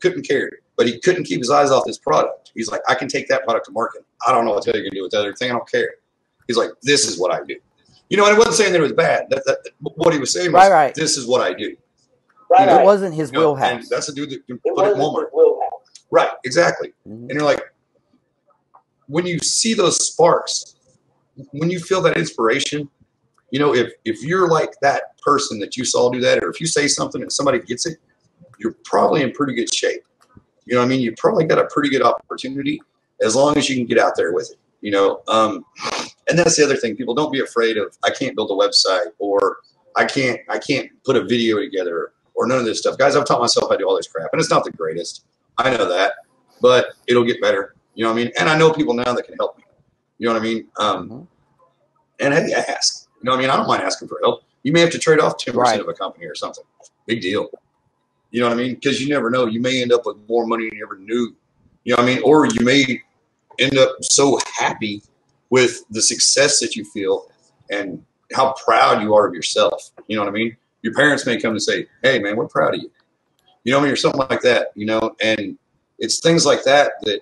couldn't care, but he couldn't keep his eyes off this product. He's like, I can take that product to market. I don't know what the hell you can do with that other thing. I don't care. He's like, this is what I do. You know, and I wasn't saying that it was bad. What he was saying was, this is what I do. Right. It wasn't his wheelhouse. And that's the dude that can put it in Walmart. Right, exactly. And you're like, when you see those sparks, when you feel that inspiration, you know, if you're like that person that you saw do that, or if you say something and somebody gets it, you're probably in pretty good shape. You know what I mean? You probably got a pretty good opportunity as long as you can get out there with it. You know, and that's the other thing. People, don't be afraid of, I can't build a website, or I can't put a video together, or none of this stuff. Guys, I've taught myself how to do all this crap, and it's not the greatest. I know that, but it'll get better. You know what I mean? And I know people now that can help me. You know what I mean? And hey, ask. You know what I mean? I don't mind asking for help. You may have to trade off 10% of a company or something. Big deal. You know what I mean? Because you never know. You may end up with more money than you ever knew. You know what I mean? Or you may end up so happy with the success that you feel and how proud you are of yourself. You know what I mean? Your parents may come and say, hey, man, we're proud of you. You know what I mean? Or something like that, you know? And it's things like that that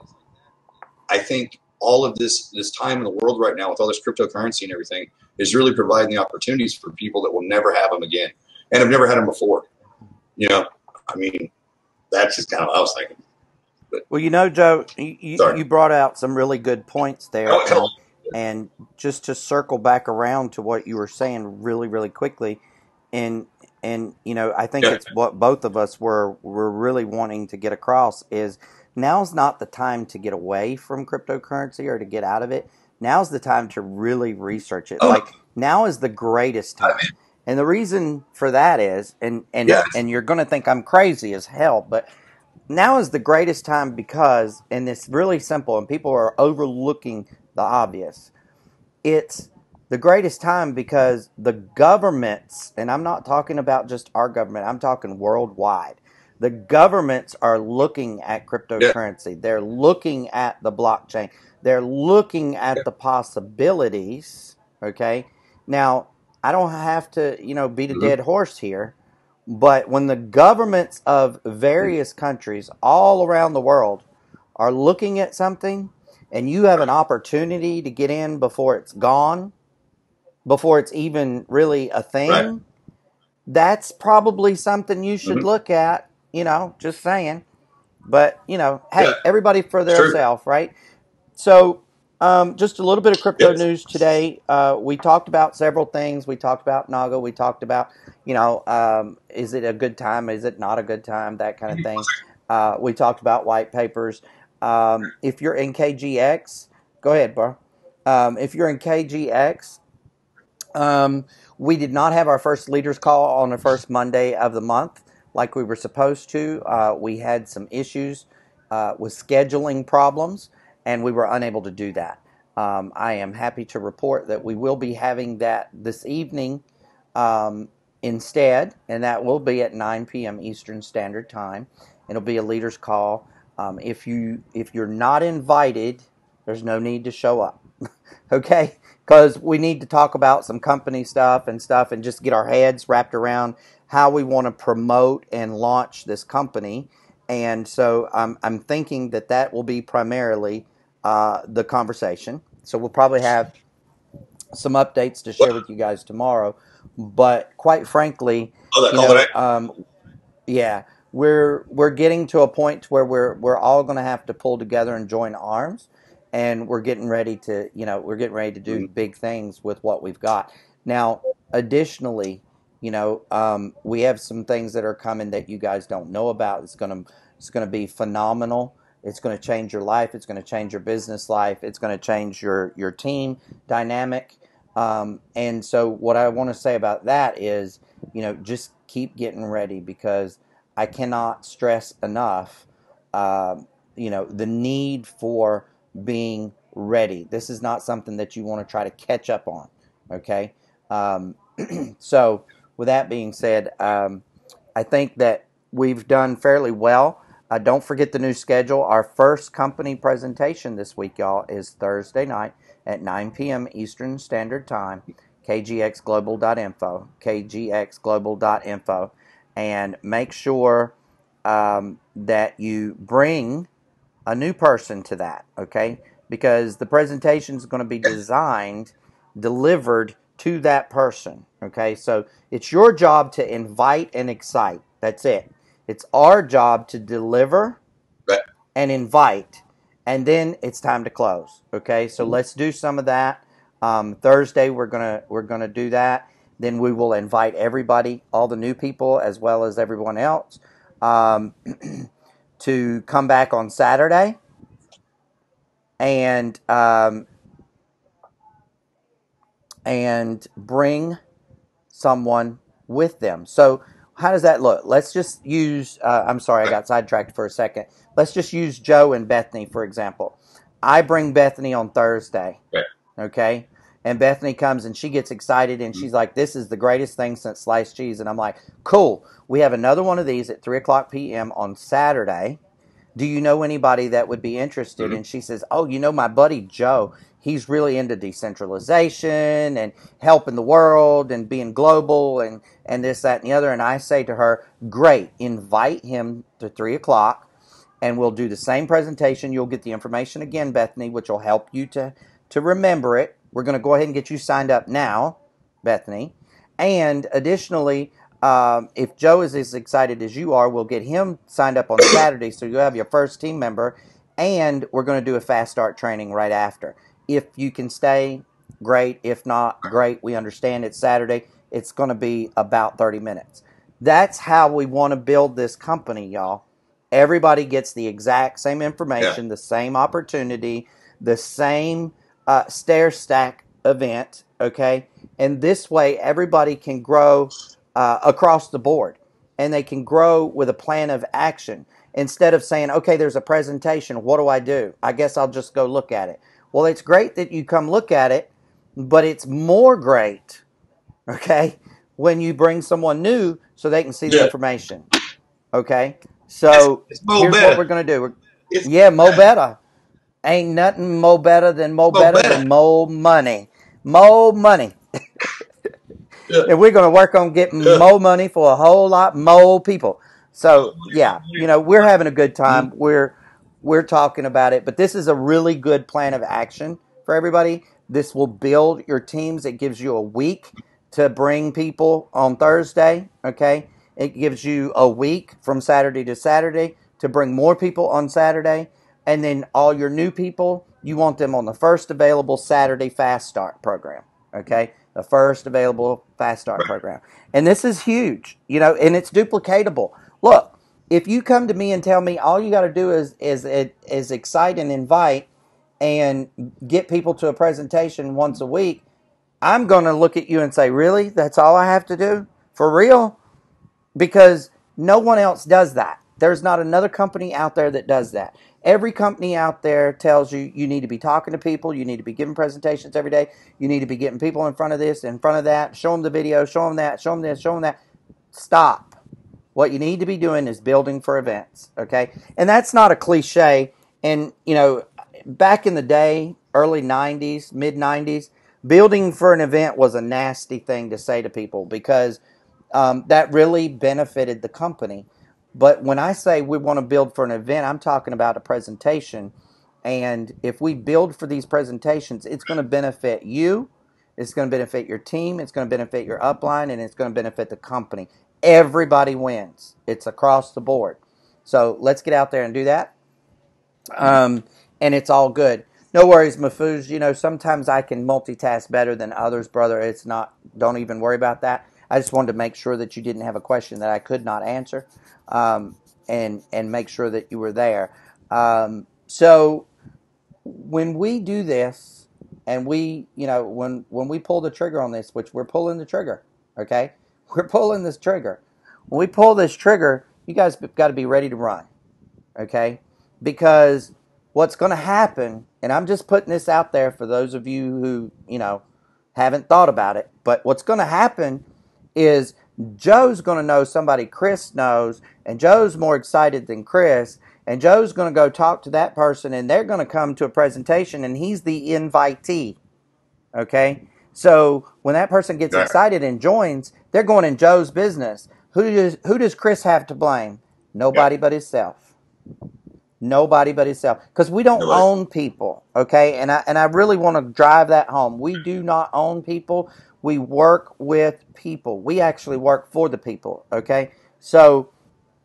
I think all of this time in the world right now with all this cryptocurrency and everything is really providing the opportunities for people that will never have them again and have never had them before. You know, I mean, that's just kind of what I was thinking. But, well, you know, Joe, you brought out some really good points there. And just to circle back around to what you were saying really, really quickly, and you know, I think it's what both of us were really wanting to get across is now's not the time to get away from cryptocurrency or to get out of it. Now's the time to really research it. Like, now is the greatest time. And the reason for that is, and you're going to think I'm crazy as hell, but now is the greatest time because, and it's really simple, and people are overlooking the obvious. It's the greatest time because the governments, and I'm not talking about just our government, I'm talking worldwide. The governments are looking at cryptocurrency. They're looking at the blockchain. They're looking at the possibilities, okay? Now, I don't have to, you know, beat a dead horse here, but when the governments of various countries all around the world are looking at something and you have an opportunity to get in before it's gone, before it's even really a thing, that's probably something you should look at, you know, just saying. But, you know, hey, everybody for theirself, right? So, just a little bit of crypto news today. We talked about several things. We talked about Naga. We talked about, you know, is it a good time? Is it not a good time? That kind of thing. We talked about white papers. If you're in KGX, go ahead, bro. If you're in KGX, we did not have our first leaders call on the first Monday of the month like we were supposed to. We had some issues with scheduling problems, and we were unable to do that. I am happy to report that we will be having that this evening instead, and that will be at 9 p.m. Eastern Standard Time. It'll be a leaders call. If you're not invited, there's no need to show up. Okay? Because we need to talk about some company stuff and just get our heads wrapped around how we want to promote and launch this company. And so I'm thinking that will be primarily the conversation. So we'll probably have some updates to share with you guys tomorrow. But quite frankly, yeah, we're getting to a point where we're all going to have to pull together and join arms. And we're getting ready to, you know, do big things with what we've got. Now, additionally, you know, we have some things that are coming that you guys don't know about. It's gonna be phenomenal. It's going to change your life. It's going to change your business life. It's going to change your team dynamic. And so what I want to say about that is, you know, just keep getting ready because I cannot stress enough, you know, the need for being ready. This is not something that you want to try to catch up on, okay? So with that being said, I think that we've done fairly well. Don't forget the new schedule. Our first company presentation this week, y'all, is Thursday night at 9 p.m. Eastern Standard Time, kgxglobal.info, kgxglobal.info, and make sure that you bring a new person to that, okay? Because the presentation is going to be delivered to that person, okay? So it's your job to invite and excite. That's it. It's our job to deliver and invite, and then it's time to close, okay? So let's do some of that. Thursday we're gonna do that. Then we will invite everybody, all the new people as well as everyone else, to come back on Saturday and and bring someone with them. So how does that look? Let's just use, I'm sorry, I got sidetracked for a second. Let's just use Joe and Bethany, for example. I bring Bethany on Thursday, okay? And Bethany comes and she gets excited and she's like, this is the greatest thing since sliced cheese. And I'm like, cool. We have another one of these at 3 o'clock p.m. on Saturday. Do you know anybody that would be interested? And she says, oh, my buddy Joe, he's really into decentralization and helping the world and being global and this, that, and the other. And I say to her, great, invite him to 3 o'clock and we'll do the same presentation. You'll get the information again, Bethany, which will help you to remember it. We're going to go ahead and get you signed up now, Bethany. And additionally, if Joe is as excited as you are, we'll get him signed up on Saturday, so you'll have your first team member, and we're going to do a fast start training right after. If you can stay, great. If not, great. We understand it's Saturday. It's going to be about 30 minutes. That's how we want to build this company, y'all. Everybody gets the exact same information, the same opportunity, the same stair stack event, okay? And this way, everybody can grow across the board, and they can grow with a plan of action instead of saying, okay, there's a presentation. What do I do? I guess I'll just go look at it. Well, it's great that you come look at it, but it's more great, okay, when you bring someone new so they can see the information, okay? So it's here's what we're going to do. Mo better. Ain't nothing more better than more money. More money. And we're going to work on getting more money for a whole lot more people. So, yeah, we're having a good time. We're talking about it. But this is a really good plan of action for everybody. This will build your teams. It gives you a week to bring people on Thursday, okay? It gives you a week from Saturday to Saturday to bring more people on Saturday. And then all your new people, you want them on the first available Saturday Fast Start program, okay? The first available Fast Start program. And this is huge, and it's duplicatable. Look, if you come to me and tell me all you got to do is excite and invite and get people to a presentation once a week, I'm going to look at you and say, really? That's all I have to do? For real? Because no one else does that. There's not another company out there that does that. Every company out there tells you you need to be talking to people, you need to be giving presentations every day, you need to be getting people in front of this, in front of that, show them the video, show them that, show them this, show them that. Stop. What you need to be doing is building for events, okay? And that's not a cliche. And, back in the day, early 90s, mid 90s, building for an event was a nasty thing to say to people because that really benefited the company. But when I say we want to build for an event, I'm talking about a presentation. And if we build for these presentations, it's going to benefit you, it's going to benefit your team, it's going to benefit your upline, and it's going to benefit the company. Everybody wins. It's across the board. So let's get out there and do that. And it's all good. No worries, Mafuz. Sometimes I can multitask better than others, brother. It's not, don't even worry about that. I just wanted to make sure that you didn't have a question that I could not answer, and make sure that you were there. So when we do this, and we, when we pull the trigger on this, which we're pulling the trigger, okay? We're pulling this trigger. When we pull this trigger, you guys have got to be ready to run, okay? Because what's going to happen, and I'm just putting this out there for those of you who, haven't thought about it, but what's going to happen is Joe's going to know somebody Chris knows, and Joe's more excited than Chris, and Joe's going to go talk to that person, and they're going to come to a presentation, and he's the invitee, okay? So when that person gets excited and joins, they're going in Joe's business. Who does Chris have to blame? Nobody but himself. Nobody but himself. Because we don't own people, okay? And I really want to drive that home. We do not own people. We work with people. We actually work for the people, okay? So,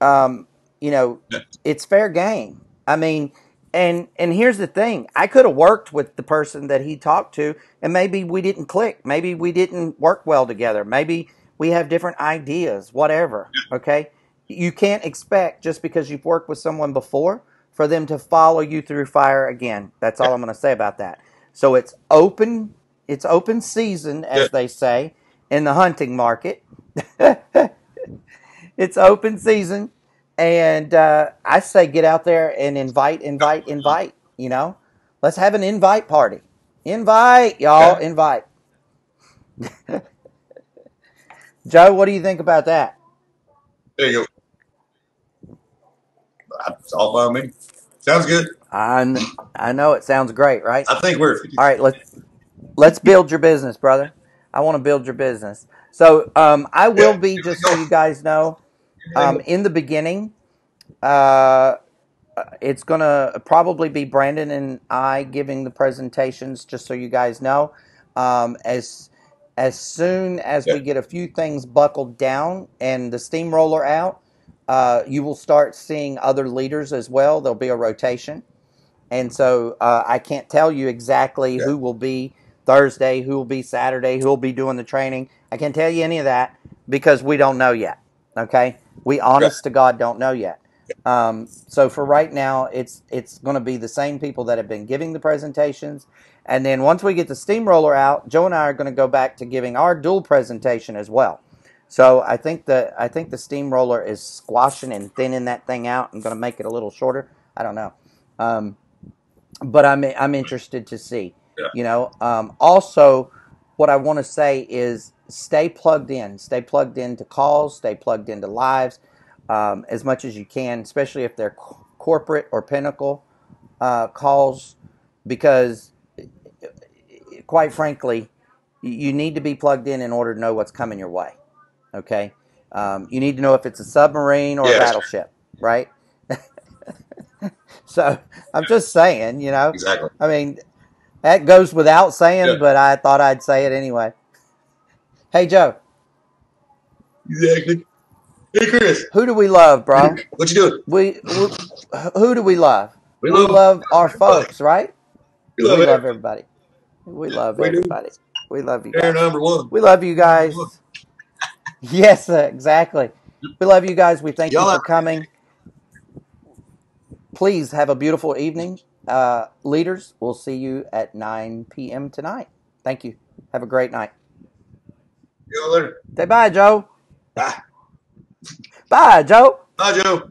it's fair game. I mean, and here's the thing. I could have worked with the person that he talked to, and maybe we didn't click. Maybe we didn't work well together. Maybe we have different ideas, whatever, okay? You can't expect, just because you've worked with someone before, for them to follow you through fire again. That's all I'm going to say about that. So it's open It's open season, as Good. they say, in the hunting market. It's open season, and I say get out there and invite. You know, let's have an invite party. Invite, y'all. Okay. Invite. Joe, what do you think about that? There you go. It's all fine with me. Sounds good. I know it sounds great, right? I think we're 50. All right, let's build your business, brother. I want to build your business. So I will Yeah. be, Here we just so go. you guys know, Here we go. in the beginning, uh, it's going to probably be Brandon and I giving the presentations, just so you guys know. As soon as Yeah. we get a few things buckled down and the steamroller out, you will start seeing other leaders as well. There'll be a rotation. And so I can't tell you exactly Yeah. who will be Thursday, who will be Saturday, who will be doing the training. I can't tell you any of that because we don't know yet. Okay, we Right. honest to God don't know yet. So for right now, it's going to be the same people that have been giving the presentations, and then once we get the steamroller out, Joe and I are going to go back to giving our dual presentation as well. So I think the steamroller is squashing and thinning that thing out and going to make it a little shorter. I don't know. But I'm interested to see. Yeah. You know, also, what I want to say is stay plugged in. Stay plugged into calls. Stay plugged into lives as much as you can, especially if they're corporate or pinnacle calls, because quite frankly, you need to be plugged in order to know what's coming your way. Okay, you need to know if it's a submarine or a Yeah. battleship, right? So I'm just saying, you know, Exactly. I mean, that goes without saying, Yeah. but I thought I'd say it anyway. Hey, Joe, Exactly. Hey, Chris. who do we love, bro? What you doing? Who do we love? We We love love our everybody. folks, right? We love We love everybody. everybody. We love We do. everybody. We love you They're guys. number one. We love you Number one. guys. Yes, exactly. We love you guys. We thank you Y'all for have coming. Please have a beautiful evening. Leaders, we'll see you at 9 p.m. tonight. Thank you. Have a great night. y'all later. Say bye, Joe. Bye. Bye, Joe. Bye, Joe.